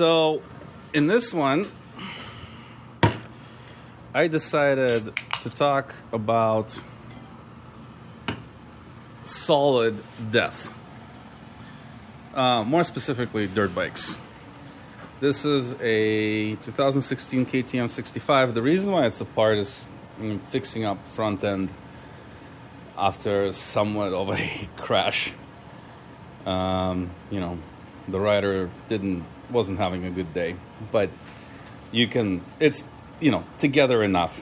So in this one, I decided to talk about solid death. More specifically, dirt bikes. This is a 2016 KTM65. The reason why it's apart is fixing up front end after somewhat of a crash. The rider wasn't having a good day, but it's together enough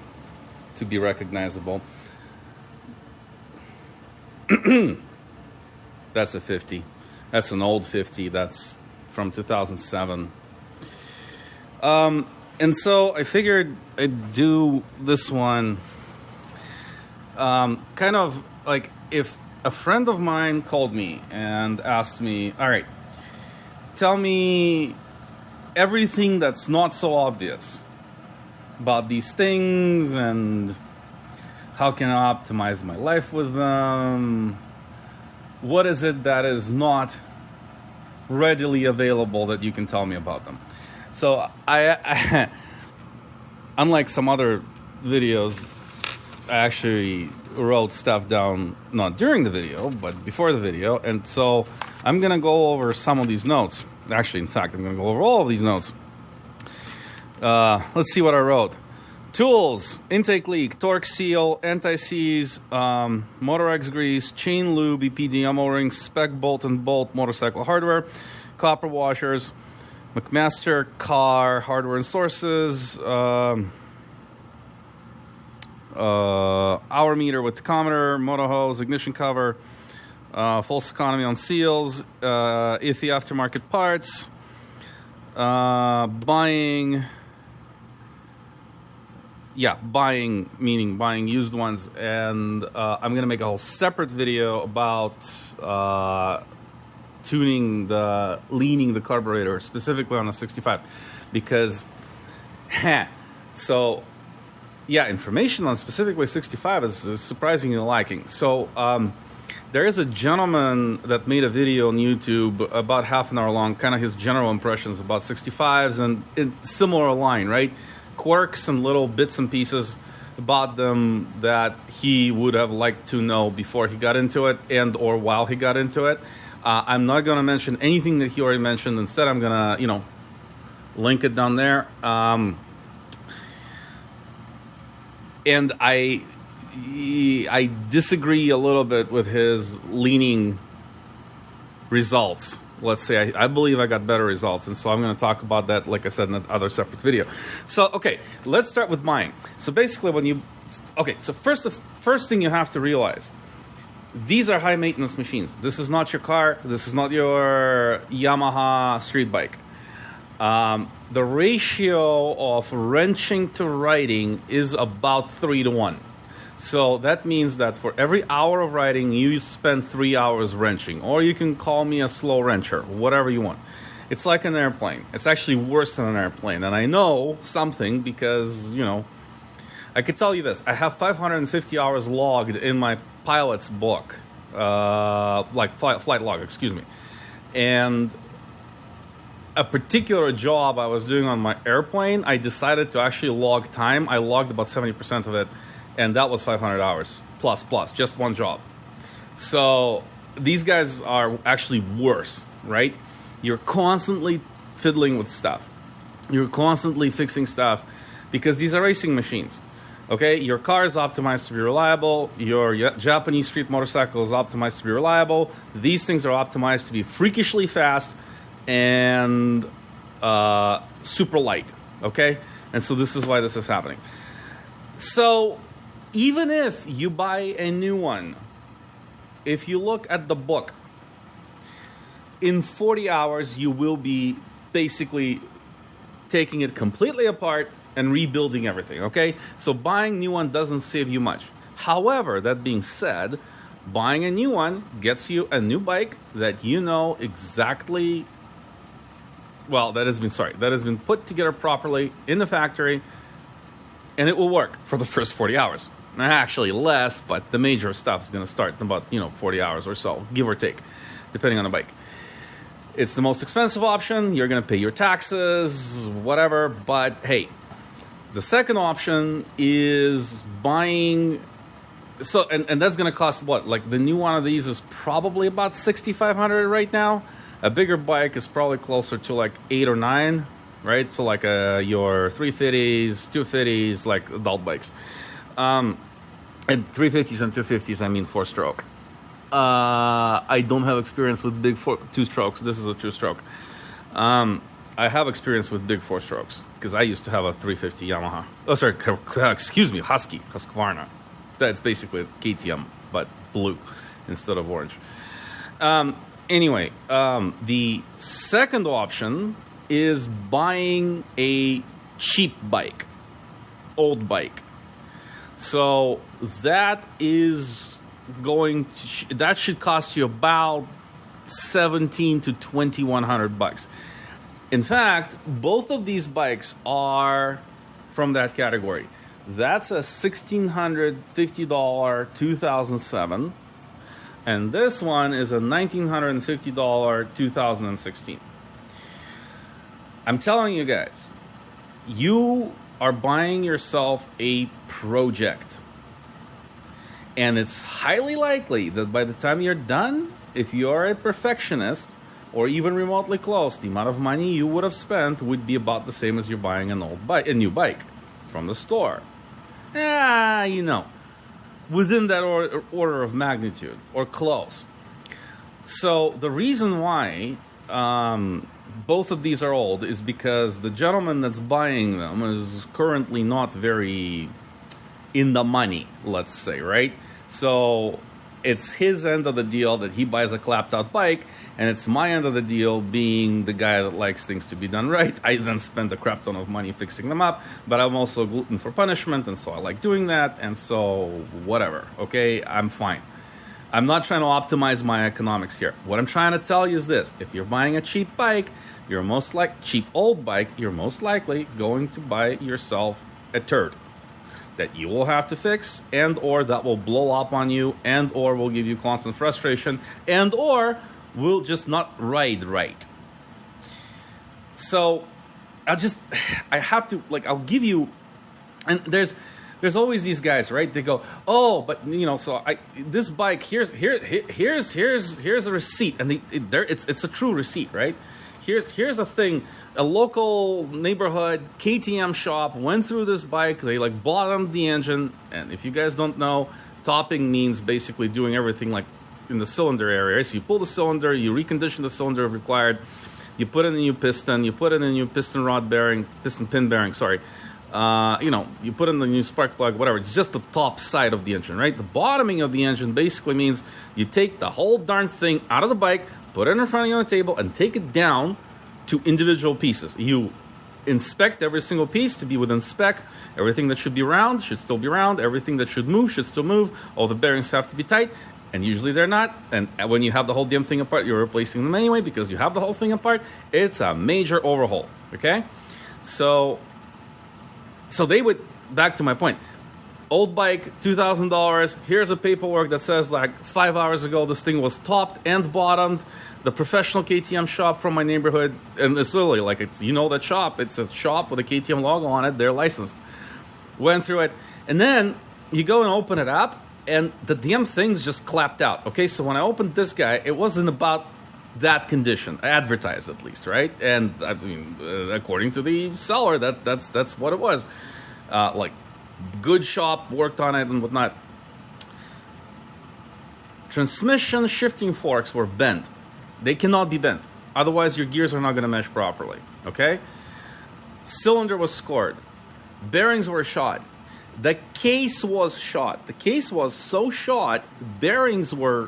to be recognizable. That's a 50. That's an old 50. That's from 2007. And so I figured I'd do this one kind of like if a friend of mine called me and asked me, all right, tell me everything that's not so obvious about these things and how can I optimize my life with them? What is it that is not readily available that you can tell me about them? So I unlike some other videos, I actually wrote stuff down not during the video, but before the video. And so I'm going to go over some of these notes. Actually, in fact, I'm going to go over all of these notes. Let's see what I wrote. Tools, intake leak, torque seal, anti-seize, motor X grease, chain lube, EPD ammo rings, spec bolt and bolt, motorcycle hardware, copper washers, McMaster car hardware and sources, hour meter with tachometer, motor hose, ignition cover, false economy on seals, iffy aftermarket parts, buying meaning buying used ones, and I'm going to make a whole separate video about leaning the carburetor, specifically on a 65, because information on specifically 65 is surprisingly lacking. So there is a gentleman that made a video on YouTube about half an hour long, kind of his general impressions about 65s and in similar line, right? Quirks and little bits and pieces about them that he would have liked to know before he got into it and or while he got into it. I'm not going to mention anything that he already mentioned. Instead, I'm going to, link it down there. And I disagree a little bit with his leaning results. Let's say I believe I got better results, and so I'm going to talk about that, like I said, in another separate video. So, okay, let's start with buying. So basically, so first thing you have to realize, these are high maintenance machines. This is not your car. This is not your Yamaha street bike. The ratio of wrenching to riding is about 3-to-1. So that means that for every hour of riding, you spend 3 hours wrenching. Or you can call me a slow wrencher, whatever you want. It's like an airplane. It's actually worse than an airplane. And I know something because, I could tell you this. I have 550 hours logged in my pilot's book. Flight log, excuse me. And a particular job I was doing on my airplane, I decided to actually log time. I logged about 70% of it. And that was 500 hours plus, just one job. So these guys are actually worse, right? You're constantly fiddling with stuff. You're constantly fixing stuff because these are racing machines, okay? Your car is optimized to be reliable. Your Japanese street motorcycle is optimized to be reliable. These things are optimized to be freakishly fast and super light, okay? And so this is why this is happening. So even if you buy a new one, if you look at the book, in 40 hours you will be basically taking it completely apart and rebuilding everything, okay? So buying a new one doesn't save you much. However, that being said, buying a new one gets you a new bike that you know exactly, that has been put together properly in the factory, and it will work for the first 40 hours. Actually less, but the major stuff is going to start in about 40 hours or so, give or take, depending on the bike. It's the most expensive option. You're going to pay your taxes, whatever. But hey, the second option is buying. So, and that's going to cost what? Like the new one of these is probably about $6,500 right now. A bigger bike is probably closer to like 8 or 9, right? So like your 350s, 250s, like adult bikes. And 350s and 250s, I mean 4-stroke. I don't have experience with big 2-strokes. This is a 2-stroke. I have experience with big 4-strokes because I used to have a 350 Yamaha. Oh, sorry, excuse me, Husqvarna. That's basically a KTM, but blue instead of orange. Anyway, the second option is buying a cheap bike, old bike. So that is going to that should cost you about $1,700 to $2,100. In fact, both of these bikes are from that category. That's a $1,650 2007, and this one is a $1,950 2016. I'm telling you guys, you are buying yourself a project. And it's highly likely that by the time you're done, if you're a perfectionist or even remotely close, the amount of money you would have spent would be about the same as you're buying a new bike from the store. Within that order of magnitude or close. So the reason why both of these are old is because the gentleman that's buying them is currently not very in the money, let's say, right? So it's his end of the deal that he buys a clapped out bike, and it's my end of the deal being the guy that likes things to be done right. I then spend a crap ton of money fixing them up, but I'm also glutton for punishment, and so I like doing that, and so whatever, okay? I'm fine. I'm not trying to optimize my economics here. What I'm trying to tell you is this. If you're buying a cheap bike, cheap old bike, you're most likely going to buy yourself a turd that you will have to fix, and or that will blow up on you, and or will give you constant frustration, and or will just not ride right. So I'll give you, and there's always these guys, right? They go, oh, but this bike, here's a receipt, and it's a true receipt, right? Here's the thing. A local neighborhood KTM shop went through this bike. They bottomed the engine, and if you guys don't know, topping means basically doing everything like in the cylinder area. So you pull the cylinder, you recondition the cylinder if required, you put in a new piston, you put in a new piston pin bearing. Sorry, you put in the new spark plug, whatever. It's just the top side of the engine, right? The bottoming of the engine basically means you take the whole darn thing out of the bike, put it in front of you on the table, and take it down to individual pieces. You inspect every single piece to be within spec. Everything that should be round should still be round. Everything that should move should still move. All the bearings have to be tight, and usually they're not. And when you have the whole damn thing apart, you're replacing them anyway because you have the whole thing apart. It's a major overhaul, okay? So they would, back to my point, old bike, $2,000. Here's a paperwork that says 5 hours ago this thing was topped and bottomed. The professional KTM shop from my neighborhood, and it's literally that shop. It's a shop with a KTM logo on it. They're licensed. Went through it, and then you go and open it up, and the damn thing's just clapped out. Okay, so when I opened this guy, it wasn't about that condition, advertised at least, right? And I mean, according to the seller, that's what it was. Good shop, worked on it and whatnot. Transmission shifting forks were bent. They cannot be bent. Otherwise, your gears are not going to mesh properly, okay? Cylinder was scored. Bearings were shot. The case was shot. The case was so shot, bearings were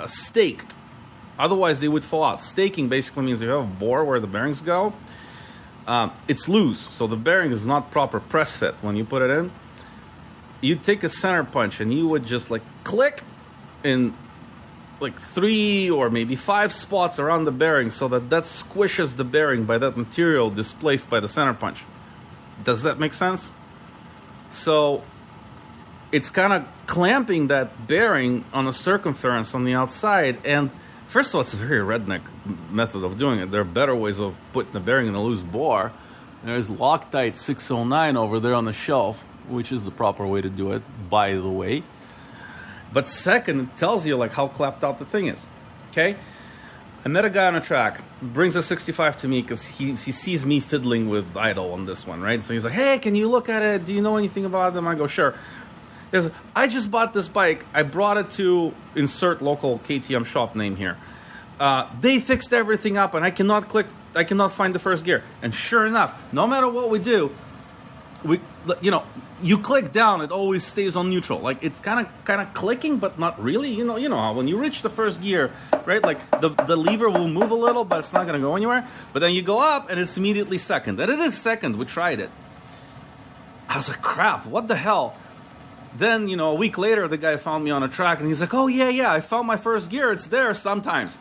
staked. Otherwise, they would fall out. Staking basically means you have a bore where the bearings go. It's loose, so the bearing is not proper press fit when you put it in. You'd take a center punch and you would just click in 3 or maybe 5 spots around the bearing so that squishes the bearing by that material displaced by the center punch. Does that make sense? So it's kind of clamping that bearing on the circumference on the outside, and First of all, it's a very redneck method of doing it. There are better ways of putting the bearing in a loose bore. There's Loctite 609 over there on the shelf, which is the proper way to do it, by the way. But second, it tells you like how clapped out the thing is. Okay? I met a guy on a track, brings a 65 to me because he sees me fiddling with idle on this one, right? So he's like, hey, can you look at it? Do you know anything about them? I go, sure. He goes, I just bought this bike. I brought it to insert local KTM shop name here. They fixed everything up and I cannot find the first gear. And sure enough, no matter what we do, you click down, it always stays on neutral. Like it's kind of clicking, but not really. You know how when you reach the first gear, right? Like the lever will move a little, but it's not going to go anywhere. But then you go up, and it's immediately second. And it is second. We tried it. I was like, crap, what the hell? Then a week later, the guy found me on a track, and he's like, oh yeah, I found my first gear. It's there sometimes.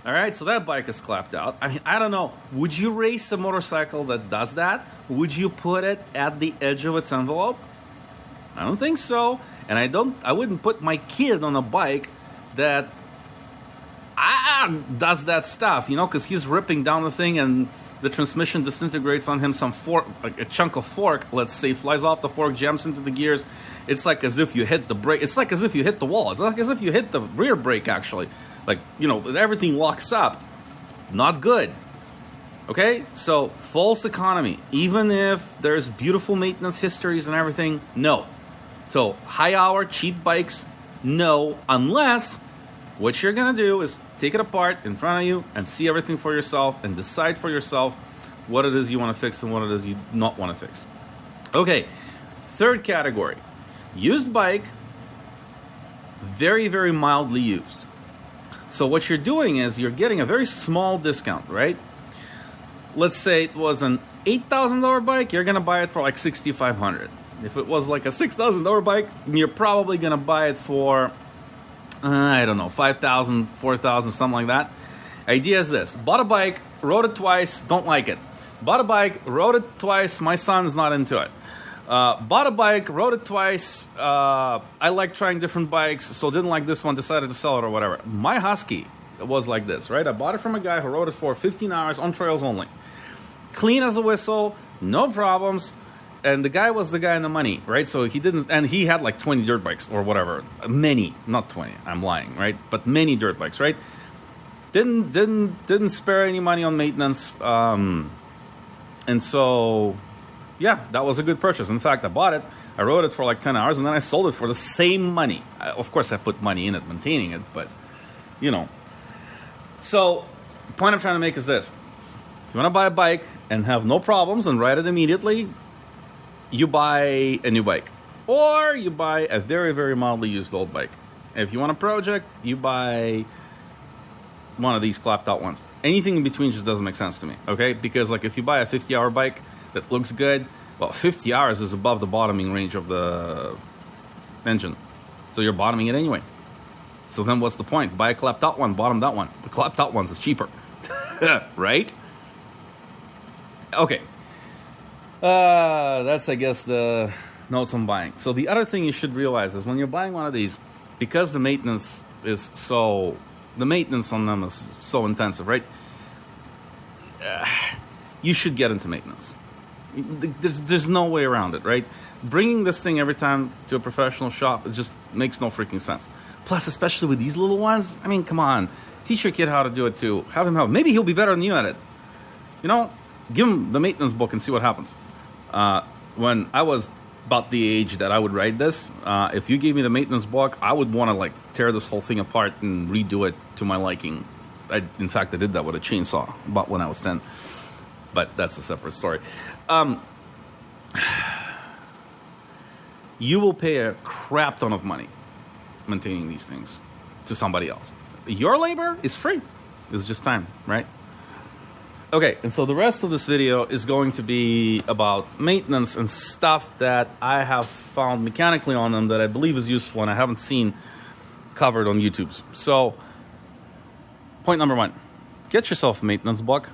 All right, so that bike is clapped out. I mean, I don't know. Would you race a motorcycle that does that? Would you put it at the edge of its envelope? I don't think so. And I wouldn't put my kid on a bike that does that stuff, because he's ripping down the thing and the transmission disintegrates on him. Some fork, like a chunk of fork, let's say, flies off the fork, jams into the gears. It's like as if you hit the brake. It's like as if you hit the wall. It's like as if you hit the rear brake, actually. Like, everything locks up. Not good. Okay? So, false economy. Even if there's beautiful maintenance histories and everything, no. So, high hour, cheap bikes, no. Unless what you're going to do is take it apart in front of you and see everything for yourself and decide for yourself what it is you want to fix and what it is you not want to fix. Okay. Third category. Used bike, very, very mildly used. So what you're doing is you're getting a very small discount, right? Let's say it was an $8,000 bike, you're going to buy it for like $6,500. If it was like a $6,000 bike, you're probably going to buy it for, I don't know, $5,000, $4,000, something like that. Idea is this. Bought a bike, rode it twice, don't like it. Bought a bike, rode it twice, my son's not into it. Bought a bike, rode it twice. I like trying different bikes, so didn't like this one, decided to sell it or whatever. My Husky was like this, right? I bought it from a guy who rode it for 15 hours on trails only. Clean as a whistle, no problems. And the guy was the guy in the money, right? So he didn't, and he had like 20 dirt bikes or whatever. Many, not 20, I'm lying, right? But many dirt bikes, right? Didn't spare any money on maintenance. And so... yeah, that was a good purchase. In fact, I bought it, I rode it for like 10 hours, and then I sold it for the same money. Of course, I put money in it, maintaining it, but, So, the point I'm trying to make is this. If you want to buy a bike and have no problems and ride it immediately, you buy a new bike. Or you buy a very, very mildly used old bike. If you want a project, you buy one of these clapped out ones. Anything in between just doesn't make sense to me, okay? Because, like, if you buy a 50-hour bike that looks good, well, 50 hours is above the bottoming range of the engine. So you're bottoming it anyway. So then what's the point? Buy a clapped out one, bottom that one. The clapped out ones is cheaper. Right? Okay. That's, I guess, the notes on buying. So the other thing you should realize is when you're buying one of these, because the maintenance on them is so intensive, right? You should get into maintenance. There's no way around it, right? Bringing this thing every time to a professional shop, it just makes no freaking sense. Plus, especially with these little ones, I mean, come on. Teach your kid how to do it too. Have him help. Maybe he'll be better than you at it. Give him the maintenance book and see what happens. When I was about the age that I would ride this, if you gave me the maintenance book, I would want to tear this whole thing apart and redo it to my liking. In fact, I did that with a chainsaw about when I was 10. But that's a separate story. You will pay a crap ton of money maintaining these things to somebody else. Your labor is free. It's just time, right? Okay, and so the rest of this video is going to be about maintenance and stuff that I have found mechanically on them that I believe is useful and I haven't seen covered on YouTube. So, point number 1, get yourself a maintenance book.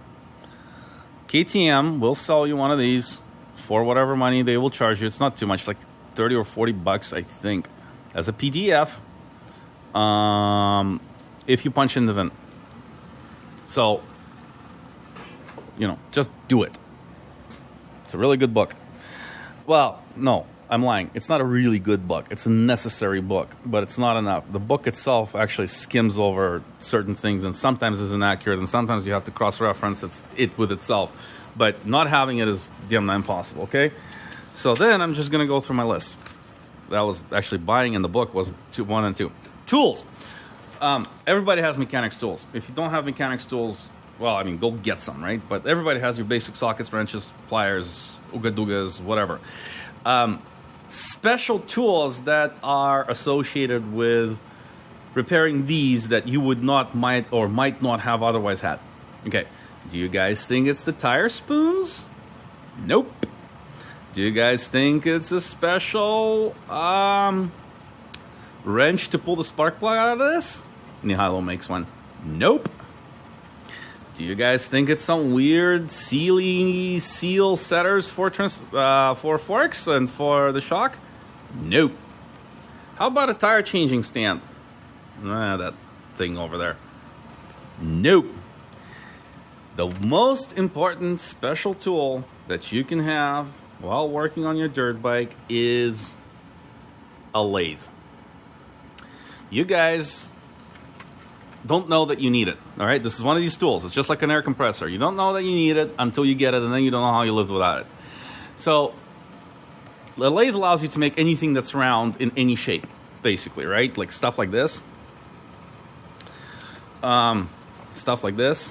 KTM will sell you one of these for whatever money they will charge you. It's not too much, like 30 or 40 bucks, I think, as a PDF. if you punch in the VIN. So, just do it. It's a really good book. Well, no, I'm lying. It's not a really good book. It's a necessary book, but it's not enough. The book itself actually skims over certain things and sometimes is inaccurate, and sometimes you have to cross-reference it with itself. But not having it is damn impossible, okay? So then I'm just going to go through my list. That was actually buying in the book was 1 and 2. Tools. Everybody has mechanics tools. If you don't have mechanics tools, well, I mean, go get some, right? But everybody has your basic sockets, wrenches, pliers, ooga-doogas, whatever. Special tools that are associated with repairing these that you might not have otherwise had. Okay. Do you guys think it's the tire spoons? Nope. Do you guys think it's a special wrench to pull the spark plug out of this? Nihilo makes one. Nope. Do you guys think it's some weird seal setters for forks and for the shock? Nope. How about a tire changing stand? That thing over there. Nope. The most important special tool that you can have while working on your dirt bike is a lathe. You guys don't know that you need it, all right? This is one of these tools. It's just like an air compressor. You don't know that you need it until you get it, and then you don't know how you lived without it. So the lathe allows you to make anything that's round in any shape, basically, right? Like stuff like this. Stuff like this.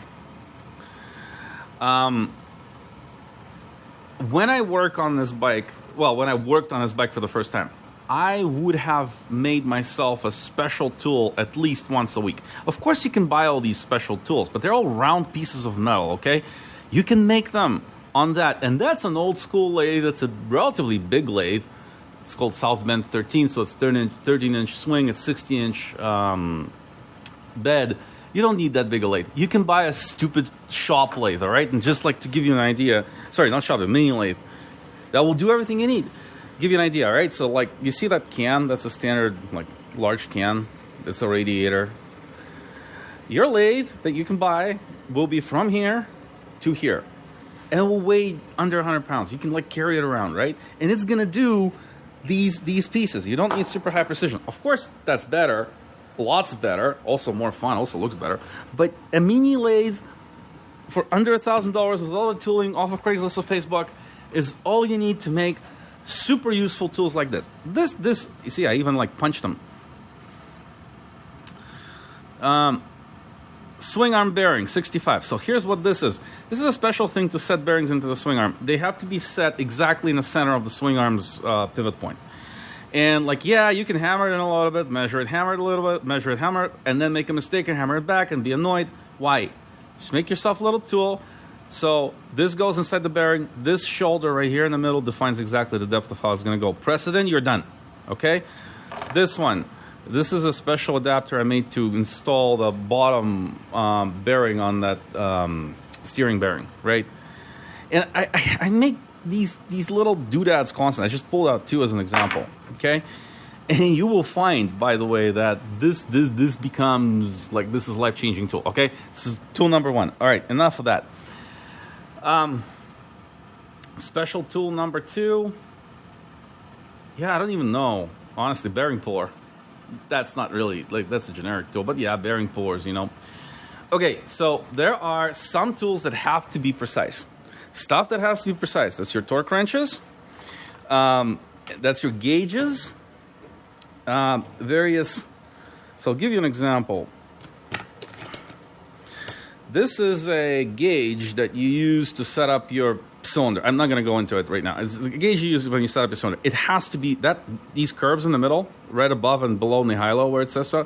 When I work on this bike, when I worked on this bike for the first time, I would have made myself a special tool at least once a week. Of course, you can buy all these special tools, but they're all round pieces of metal, okay? You can make them on that. And that's an old school lathe. It's a relatively big lathe. It's called South Bend 13, so it's 13-inch swing. It's 60-inch bed. You don't need that big a lathe. You can buy a stupid shop lathe, all right? And just like to give you an idea, sorry, not shop, a mini lathe. That will do everything you need. Give you an idea, all right? So, like, you see that can? That's a standard, like, large can. It's a radiator. Your lathe that you can buy will be from here to here. And it will weigh under 100 pounds. You can, like, carry it around, right? And it's going to do these pieces. You don't need super high precision. Of course, that's better. Lots better. Also more fun. Also looks better. But a mini lathe for under $1,000 with all the tooling off of Craigslist or Facebook is all you need to make super useful tools like this. This, you see, I even like punched them. Swing arm bearing, 65. So here's what this is. This is a special thing to set bearings into the swing arm. They have to be set exactly in the center of the swing arm's pivot point. And like, yeah, you can hammer it in a little bit, measure it, hammer it a little bit, measure it, hammer it, and then make a mistake and hammer it back and be annoyed. Why? Just make yourself a little tool. So this goes inside the bearing. This shoulder right here in the middle defines exactly the depth of how it's going to go. Press it in, you're done. Okay? This one. This is a special adapter I made to install the bottom bearing on that steering bearing, right? And I make these little doodads constant. I just pulled out two as an example, okay? And you will find, by the way, that this becomes, like, this is life-changing tool, okay? This is tool number one. All right, enough of that. Special tool number two. Yeah, I don't even know. Honestly, bearing puller. That's not really, like, that's a generic tool. But yeah, bearing pullers, you know. Okay, so there are some tools that have to be precise. Stuff that has to be precise. That's your torque wrenches. That's your gauges. Various. So I'll give you an example. This is a gauge that you use to set up your cylinder. I'm not going to go into it right now. It's a gauge you use when you set up your cylinder. It has to be that these curves in the middle, right above and below Nihilo where it says so,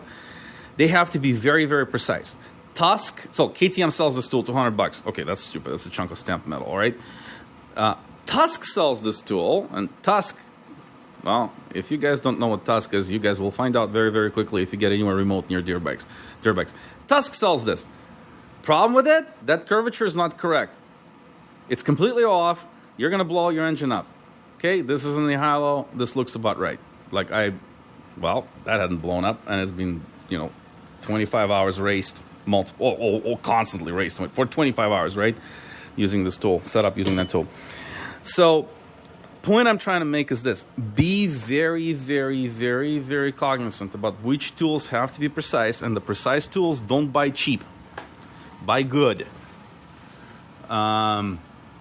they have to be very, very precise. Tusk, so KTM sells this tool, $200. Okay, that's stupid. That's a chunk of stamped metal, all right? Tusk sells this tool, and Tusk, well, if you guys don't know what Tusk is, you guys will find out very, very quickly if you get anywhere remote near dirt bikes. Tusk sells this. Problem with it, that curvature is not correct. It's completely off. You're going to blow your engine up. Okay, this is in the Nihilo. This looks about right. Like well, that hadn't blown up, and it's been, 25 hours raced, multiple, constantly raced for 25 hours, right? Using this tool, set up using that tool. So, point I'm trying to make is this: be very, very, very, very cognizant about which tools have to be precise, and the precise tools don't buy cheap, buy good.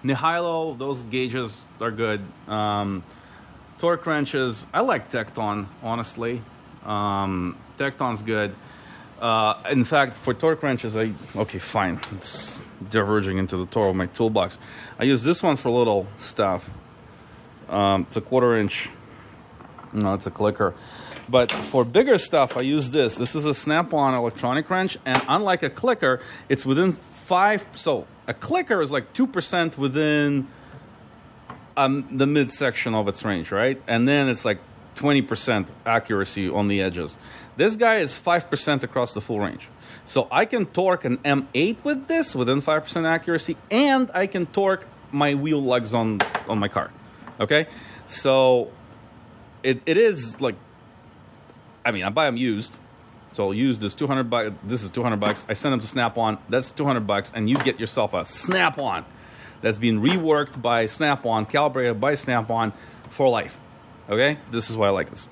Nihilo, those gauges are good. Torque wrenches, I like Tecton, honestly. Tecton's good. In fact, for torque wrenches, okay, fine. It's diverging into the tour of my toolbox. I use this one for little stuff. It's a 1/4 inch. No, it's a clicker. But for bigger stuff, I use this. This is a snap-on electronic wrench, and unlike a clicker, it's within 5. So a clicker is like 2% within the midsection of its range, right? And then it's like 20% accuracy on the edges. This guy is 5% across the full range. So I can torque an M8 with this within 5% accuracy, and I can torque my wheel lugs on my car. Okay? So it is like, I mean, I buy them used. So used is $200. This is $200. I send them to Snap-on. That's $200, and you get yourself a Snap-on that's been reworked by Snap-on, calibrated by Snap-on for life. Okay, this is why I like this.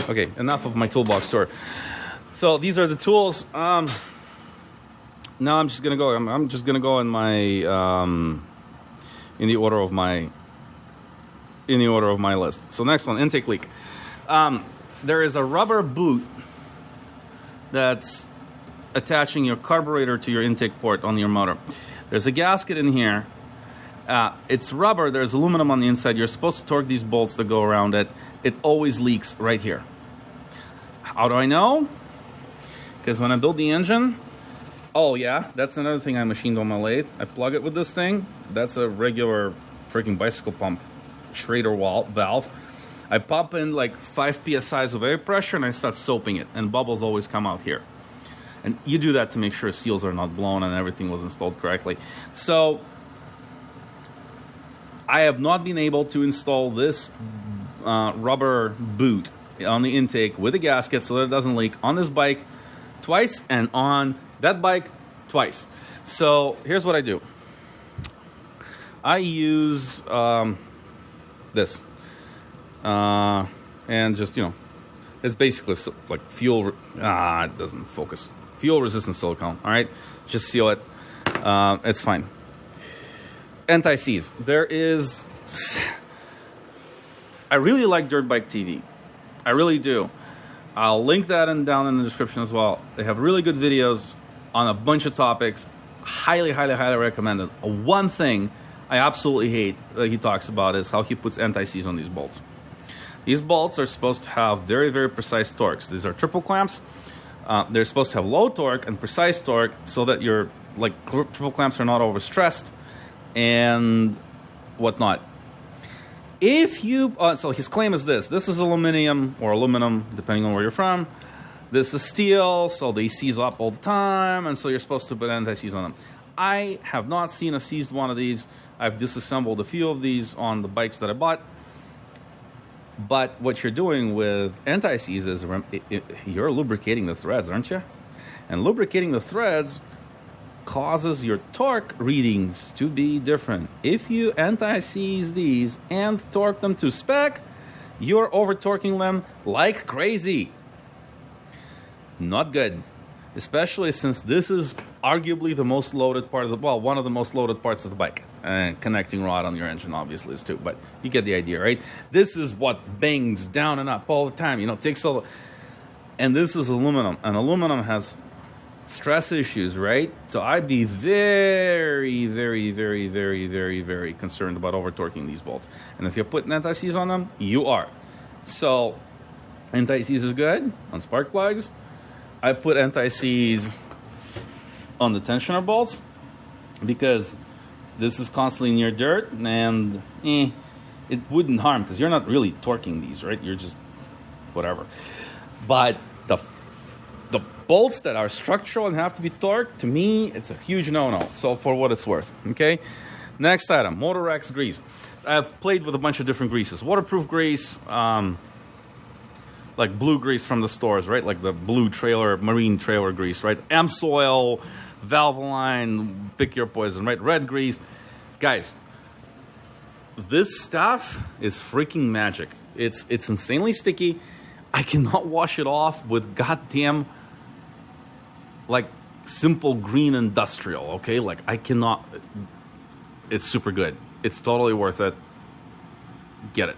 Okay, enough of my toolbox tour. So these are the tools. Now I'm just gonna go. I'm just gonna go in my in the order of my list. So next one, intake leak. There is a rubber boot that's attaching your carburetor to your intake port on your motor. There's a gasket in here. It's rubber. There's aluminum on the inside. You're supposed to torque these bolts that go around it. It always leaks right here. How do I know? Because when I build the engine, oh yeah, that's another thing I machined on my lathe. I plug it with this thing. That's a regular freaking bicycle pump, Schrader valve. I pump in like 5 psi of air pressure, and I start soaping it, and bubbles always come out here. And you do that to make sure seals are not blown and everything was installed correctly. So I have not been able to install this rubber boot on the intake with a gasket so that it doesn't leak on this bike twice, and on that bike twice. So here's what I do. I use this. And just, it's basically like fuel. It doesn't focus. Fuel resistant silicone. All right, just seal it. It's fine. Anti-seize. There is. I really like Dirt Bike TV. I really do. I'll link that down in the description as well. They have really good videos on a bunch of topics. Highly, highly, highly recommended. One thing I absolutely hate that he talks about is how he puts anti-seize on these bolts. These bolts are supposed to have very, very precise torques. These are triple clamps. They're supposed to have low torque and precise torque so that your triple clamps are not overstressed and whatnot. If you, so his claim is this is aluminum, depending on where you're from. This is steel, so they seize up all the time, and so you're supposed to put anti-seize on them. I have not seen a seized one of these. I've disassembled a few of these on the bikes that I bought. But what you're doing with anti-seize is you're lubricating the threads, aren't you? And lubricating the threads causes your torque readings to be different. If you anti-seize these and torque them to spec, you're over-torquing them like crazy. Not good. Especially since this is arguably the most loaded part of one of the most loaded parts of the bike. Connecting rod on your engine obviously is too, but you get the idea, right? This is what bangs down and up all the time, takes all. And this is aluminum, and aluminum has stress issues, right? So I'd be very, very, very, very, very, very concerned about over-torquing these bolts. And if you're putting anti-seize on them, you are. So anti-seize is good on spark plugs. I put anti-seize on the tensioner bolts because this is constantly near dirt, and it wouldn't harm because you're not really torquing these, right? You're just whatever. But the bolts that are structural and have to be torqued, to me, it's a huge no-no. So for what it's worth, okay? Next item, Motorex grease. I've played with a bunch of different greases. Waterproof grease, like blue grease from the stores, right? Like the blue trailer, marine trailer grease, right? AmSoil, Valvoline, pick your poison, right? Red grease. Guys, this stuff is freaking magic. It's insanely sticky. I cannot wash it off with goddamn, like, simple green industrial, okay? Like, I cannot. It's super good. It's totally worth it. Get it.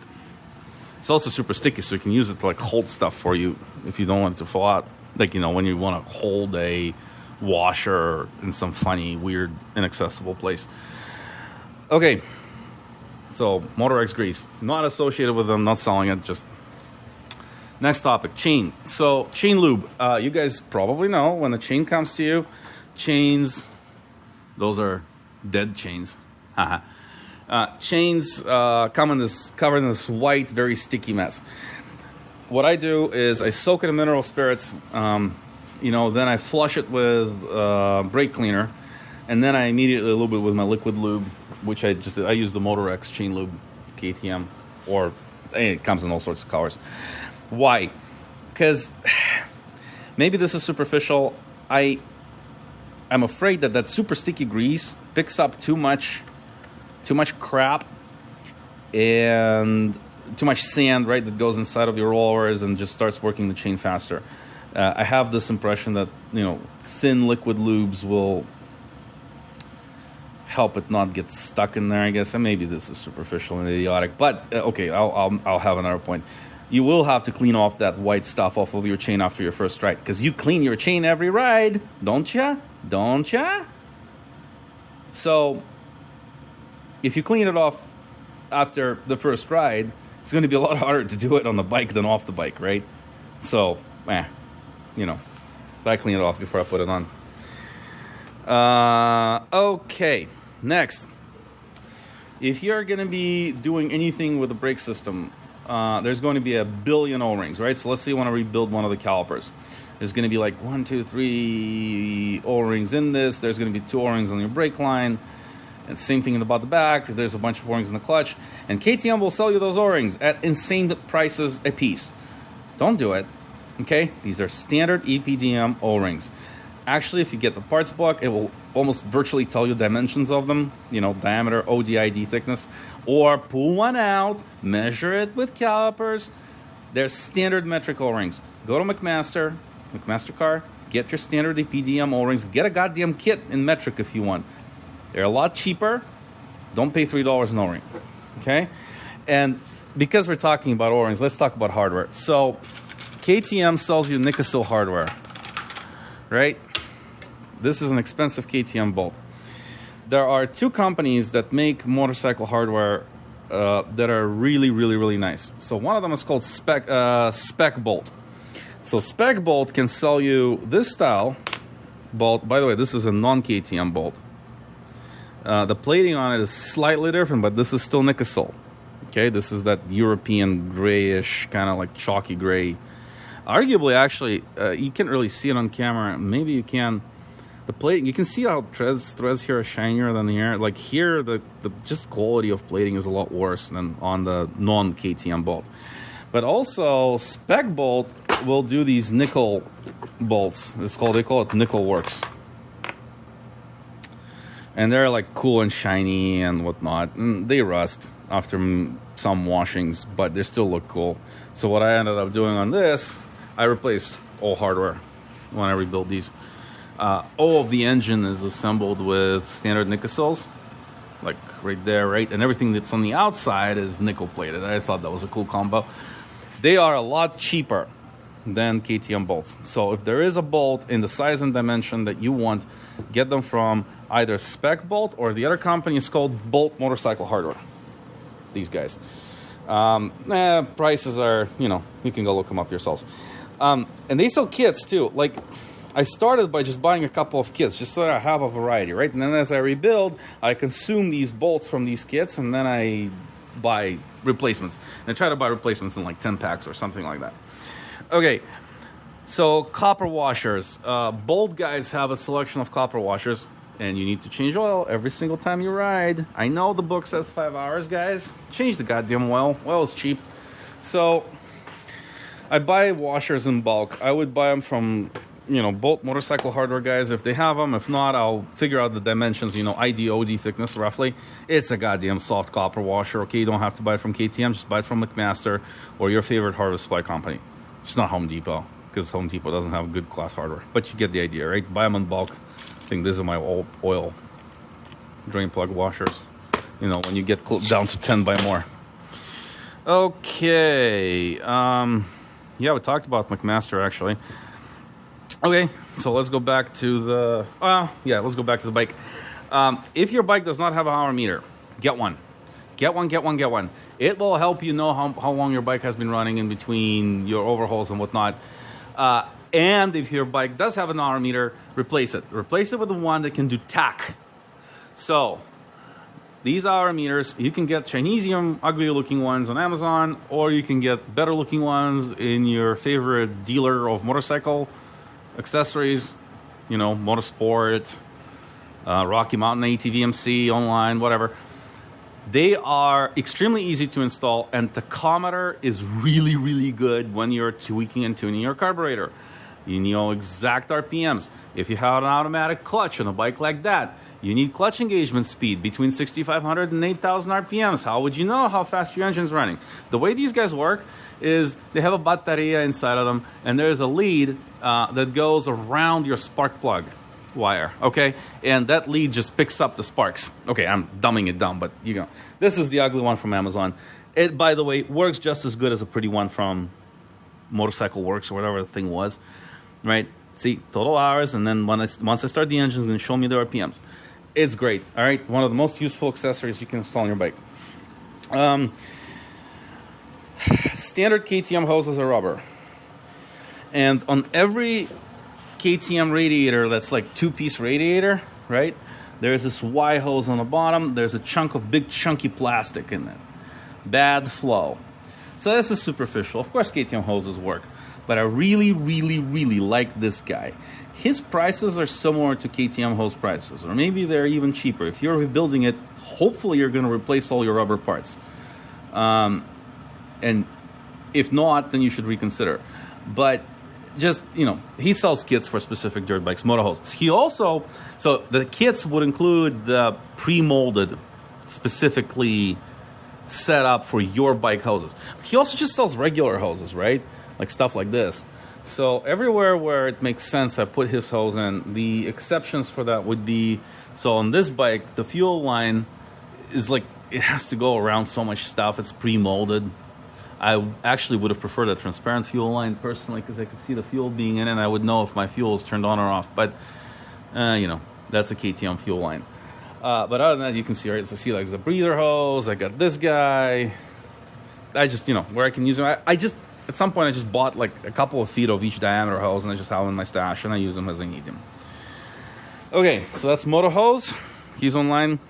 It's also super sticky, so you can use it to like hold stuff for you if you don't want it to fall out. Like, you know, when you want to hold a washer in some funny, weird, inaccessible place. Okay. So, Motor-X grease. Not associated with them, not selling it, just... Next topic, chain. So, chain lube. You guys probably know when a chain comes to you, chains, those are dead chains. Haha. Chains come in this, covered in this white, very sticky mess. What I do is I soak it in mineral spirits, you know, then I flush it with brake cleaner, and then I immediately lube it with my liquid lube, which I use the Motor-X chain lube, KTM, or it comes in all sorts of colors. Why? Because maybe this is superficial. I'm afraid that super sticky grease picks up too much crap and too much sand, right, that goes inside of your rollers and just starts working the chain faster. I have this impression that, you know, thin liquid lubes will help it not get stuck in there, I guess. And maybe this is superficial and idiotic, but okay, I'll have another point. You will have to clean off that white stuff off of your chain after your first ride, because you clean your chain every ride, don't ya? Don't ya? So if you clean it off after the first ride, it's going to be a lot harder to do it on the bike than off the bike, right? So, you know, I clean it off before I put it on. Okay, next. If you're going to be doing anything with the brake system, there's going to be a billion O-rings, right? So let's say you want to rebuild one of the calipers. There's going to be like 1, 2, 3 O-rings in this. There's going to be 2 O-rings on your brake line. And same thing about the back. There's a bunch of O-rings in the clutch. And KTM will sell you those O-rings at insane prices a piece. Don't do it. Okay? These are standard EPDM O-rings. Actually, if you get the parts book, it will almost virtually tell you dimensions of them. You know, diameter, ODID thickness. Or pull one out, measure it with calipers. They're standard metric O-rings. Go to McMaster car, get your standard EPDM O-rings. Get a goddamn kit in metric if you want. They're a lot cheaper. Don't pay $3 an O-ring. Okay? And because we're talking about O-rings, let's talk about hardware. So, KTM sells you Nikasil hardware. Right? This is an expensive KTM bolt. There are 2 companies that make motorcycle hardware that are really, really, really nice. So, one of them is called Spec Bolt. So, Spec Bolt can sell you this style bolt. By the way, this is a non-KTM bolt. The plating on it is slightly different, but this is still Nikasil. Okay, this is that European grayish, kind of like chalky gray. Arguably, actually, you can't really see it on camera. Maybe you can. The plating, you can see how threads here are shinier than here. Like here, the just quality of plating is a lot worse than on the non-KTM bolt. But also, Spec Bolt will do these nickel bolts. They call it nickel works. And they're like cool and shiny and whatnot. And they rust after some washings, but they still look cool. So what I ended up doing on this, I replaced all hardware when I rebuild these. All of the engine is assembled with standard Nikasils, like right there, right? And everything that's on the outside is nickel plated. I thought that was a cool combo. They are a lot cheaper than KTM bolts. So if there is a bolt in the size and dimension that you want, get them from either Spec Bolt or the other company is called Bolt Motorcycle Hardware. These guys. Prices are, you know, you can go look them up yourselves. And they sell kits too. Like, I started by just buying a couple of kits just so that I have a variety, right? And then as I rebuild, I consume these bolts from these kits, and then I buy replacements. And I try to buy replacements in like 10 packs or something like that. Okay, so copper washers. Bolt guys have a selection of copper washers, and you need to change oil every single time you ride. I know the book says 5 hours, guys. Change the goddamn oil. Oil is cheap. So I buy washers in bulk. I would buy them from, Bolt motorcycle hardware guys if they have them. If not, I'll figure out the dimensions, ID, OD thickness roughly. It's a goddamn soft copper washer, okay? You don't have to buy it from KTM. Just buy it from McMaster or your favorite hardware supply company. It's not Home Depot, because Home Depot doesn't have good class hardware. But you get the idea, right? Buy them in bulk. I think these are my oil drain plug washers. When you get down to 10 by more. Okay. Yeah, we talked about McMaster, actually. Okay, so let's go back to the... let's go back to the bike. If your bike does not have an hour meter, get one. Get one. It will help you know how long your bike has been running in between your overhauls and whatnot. And if your bike does have an hour meter, replace it. Replace it with the one that can do tach. So, these hour meters, you can get Chinesium, ugly-looking ones on Amazon, or you can get better-looking ones in your favorite dealer of motorcycle accessories, Motorsport, Rocky Mountain ATVMC, online, whatever. They are extremely easy to install, and tachometer is really, really good when you're tweaking and tuning your carburetor. You know exact RPMs. If you have an automatic clutch on a bike like that, you need clutch engagement speed between 6,500 and 8,000 RPMs. How would you know how fast your engine's running? The way these guys work is they have a bateria inside of them, and there's a lead that goes around your spark plug wire, okay? And that lead just picks up the sparks. Okay, I'm dumbing it down, but this is the ugly one from Amazon. It, by the way, works just as good as a pretty one from Motorcycle Works or whatever the thing was, right? See, total hours, and then once I start the engine, it's going to show me the RPMs. It's great, all right? One of the most useful accessories you can install on your bike. Standard KTM hoses are rubber. And on every KTM radiator that's like two-piece radiator, right? There's this Y hose on the bottom. There's a chunk of big chunky plastic in it. Bad flow. So this is superficial. Of course KTM hoses work. But I really, really, really like this guy. His prices are similar to KTM hose prices. Or maybe they're even cheaper. If you're rebuilding it, hopefully you're going to replace all your rubber parts. And if not, then you should reconsider. But just, he sells kits for specific dirt bikes, motor hoses. He also, so the kits would include the pre-molded, specifically set up for your bike hoses. He also just sells regular hoses, right? Like stuff like this. So everywhere where it makes sense, I put his hose in. The exceptions for that would be, so on this bike, the fuel line is like, it has to go around so much stuff. It's pre-molded. I actually would have preferred a transparent fuel line personally, because I could see the fuel being in it and I would know if my fuel is turned on or off. But, that's a KTM fuel line. But other than that, you can see, right? So see, like the breather hose. I got this guy. I just, where I can use them. I just, at some point, I just bought like a couple of feet of each diameter hose, and I just have them in my stash, and I use them as I need them. Okay, so that's motor hose. He's online.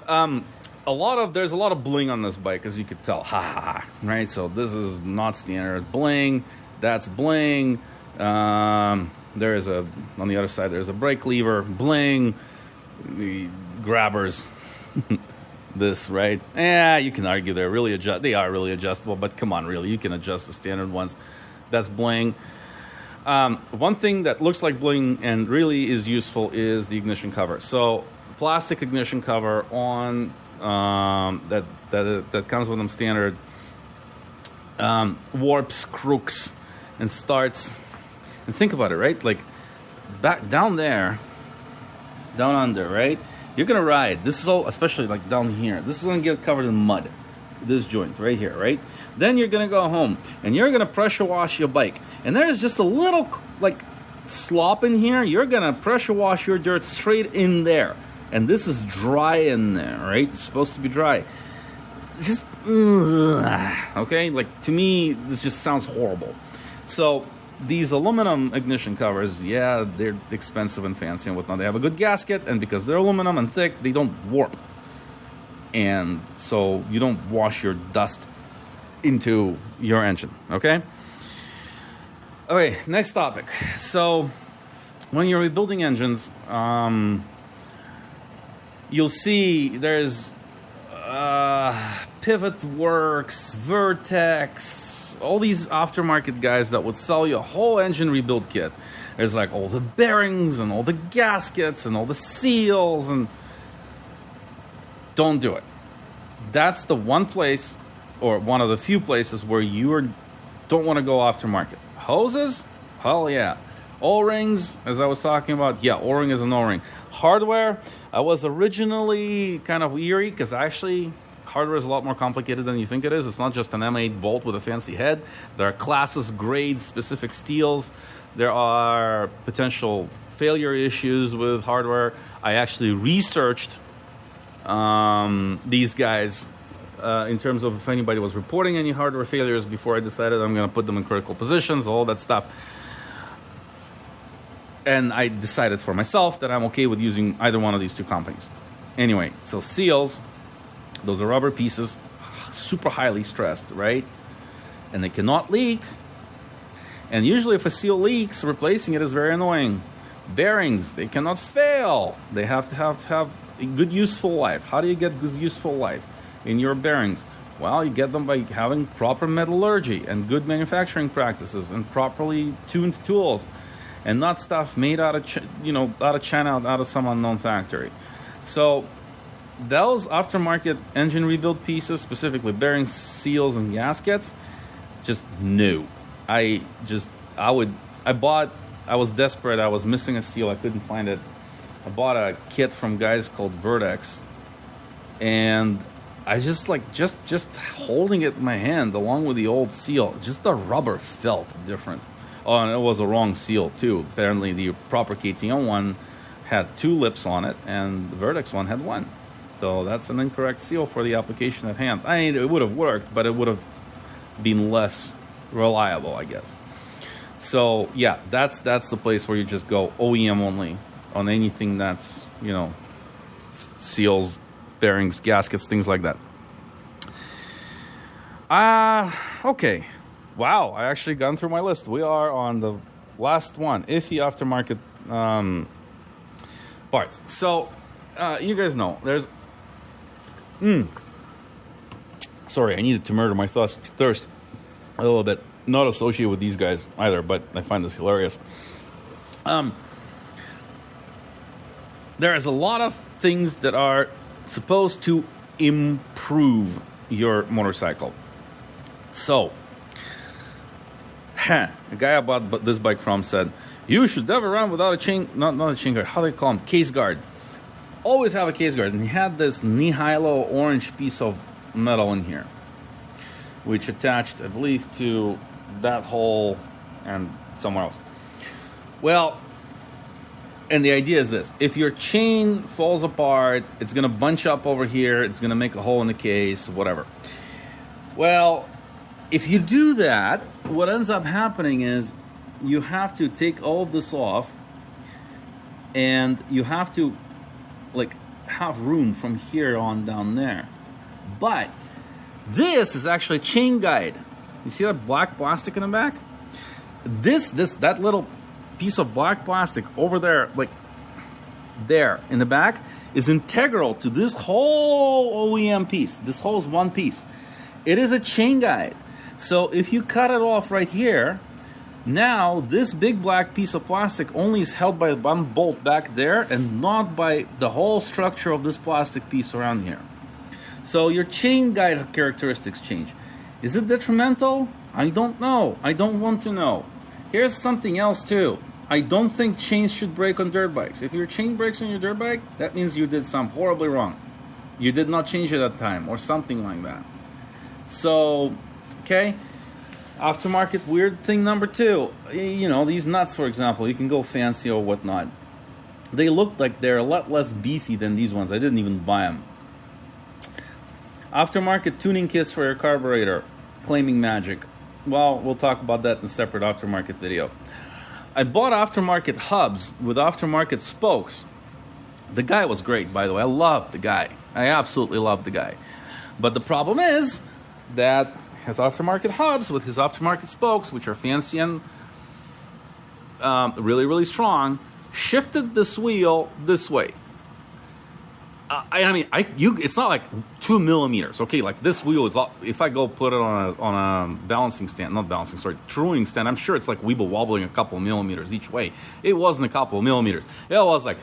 There's a lot of bling on this bike, as you could tell. Right? So this is not standard bling. That's bling. On the other side, there's a brake lever, bling. The grabbers. This, right? Yeah, you can argue they are really adjustable, but come on, really, you can adjust the standard ones. That's bling. One thing that looks like bling and really is useful is the ignition cover. So plastic ignition cover on that comes with them standard warps, crooks, and starts. And think about it, right? Like back down there, down under, right? You're gonna ride. This is all, especially like down here. This is gonna get covered in mud. This joint right here, right? Then you're gonna go home and you're gonna pressure wash your bike. And there's just a little like slop in here. You're gonna pressure wash your dirt straight in there. And this is dry in there, right? It's supposed to be dry. Just okay. Like to me, this just sounds horrible. So these aluminum ignition covers, yeah, they're expensive and fancy and whatnot. They have a good gasket, and because they're aluminum and thick, they don't warp. And so you don't wash your dust into your engine, okay? Okay, next topic. So when you're rebuilding engines, you'll see there's Pivot Works, Vertex, all these aftermarket guys that would sell you a whole engine rebuild kit. There's like all the bearings and all the gaskets and all the seals, and don't do it. That's the one place, or one of the few places, where you don't want to go aftermarket. Hoses? Hell yeah. O-rings, as I was talking about, yeah, O-ring is an O-ring. Hardware, I was originally kind of eerie, because actually hardware is a lot more complicated than you think it is. It's not just an M8 bolt with a fancy head. There are classes, grades, specific steels. There are potential failure issues with hardware. I actually researched these guys in terms of if anybody was reporting any hardware failures before I decided I'm going to put them in critical positions, all that stuff. And I decided for myself that I'm okay with using either one of these two companies. Anyway, so seals, those are rubber pieces, super highly stressed, right? And they cannot leak. And usually if a seal leaks, replacing it is very annoying. Bearings, they cannot fail. They have to have a good useful life. How do you get good useful life in your bearings? Well, you get them by having proper metallurgy and good manufacturing practices and properly tuned tools, and not stuff made out of China, out of some unknown factory. So those aftermarket engine rebuild pieces, specifically bearings, seals, and gaskets, just no. I was desperate. I was missing a seal. I couldn't find it. I bought a kit from guys called Vertex, and I just holding it in my hand along with the old seal, just the rubber felt different. Oh, and it was a wrong seal too. Apparently the proper KTM one had 2 lips on it, and the Vertex one had 1. So that's an incorrect seal for the application at hand. I mean, it would have worked, but it would have been less reliable, I guess. So yeah, that's the place where you just go OEM only on anything that's, seals, bearings, gaskets, things like that. Okay. Wow, I actually gone through my list. We are on the last one, iffy aftermarket parts. So, you guys know, there's... Sorry, I needed to murder my thirst a little bit. Not associated with these guys either, but I find this hilarious. There is a lot of things that are supposed to improve your motorcycle. So, the guy I bought this bike from said, you should never run without a chain, not a chain guard, how do they call them? Case guard. Always have a case guard. And he had this nihilo orange piece of metal in here, which attached, I believe, to that hole and somewhere else. Well, and the idea is this. If your chain falls apart, it's going to bunch up over here. It's going to make a hole in the case, whatever. Well, if you do that, what ends up happening is you have to take all of this off, and you have to have room from here on down there. But this is actually a chain guide. You see that black plastic in the back? That little piece of black plastic over there, there in the back, is integral to this whole OEM piece. This whole is one piece. It is a chain guide. So if you cut it off right here, now this big black piece of plastic only is held by one bolt back there and not by the whole structure of this plastic piece around here. So your chain guide characteristics change. Is it detrimental? I don't know. I don't want to know. Here's something else too. I don't think chains should break on dirt bikes. If your chain breaks on your dirt bike, that means you did something horribly wrong. You did not change it at the time or something like that. So, okay. Aftermarket weird thing number 2. These nuts, for example, you can go fancy or whatnot. They look like they're a lot less beefy than these ones. I didn't even buy them. Aftermarket tuning kits for your carburetor, claiming magic. Well, we'll talk about that in a separate aftermarket video. I bought aftermarket hubs with aftermarket spokes. The guy was great, by the way. I love the guy. I absolutely love the guy. But the problem is that his aftermarket hubs with his aftermarket spokes, which are fancy and really, really strong, shifted this wheel this way. I mean, it's not like 2 millimeters. Okay, like this wheel is. If I go put it on a balancing stand, not balancing, sorry, truing stand, I'm sure it's like weeble wobbling a couple of millimeters each way. It wasn't a couple of millimeters. It was like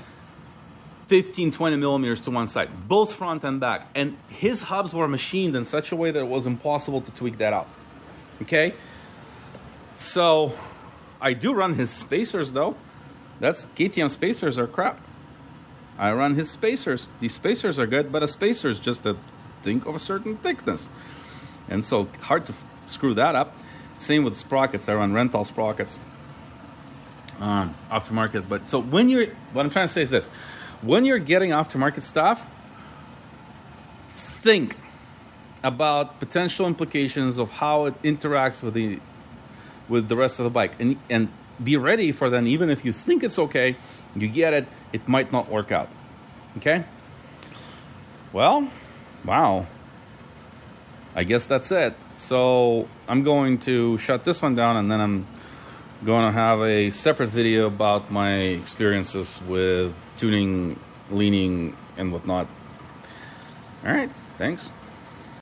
15, 20 millimeters to one side, both front and back. And his hubs were machined in such a way that it was impossible to tweak that out. Okay, so I do run his spacers though. That's KTM spacers are crap. I run his spacers. These spacers are good, but a spacer is just a thing of a certain thickness. And so hard to screw that up. Same with sprockets. I run rental sprockets. Aftermarket. But so what I'm trying to say is this. When you're getting aftermarket stuff, think about potential implications of how it interacts with the rest of the bike. And be ready for then, even if you think it's okay, you get it, it might not work out. Okay? Well, wow. I guess that's it. So I'm going to shut this one down, and then I'm going to have a separate video about my experiences with tuning, leaning, and whatnot. All right. Thanks.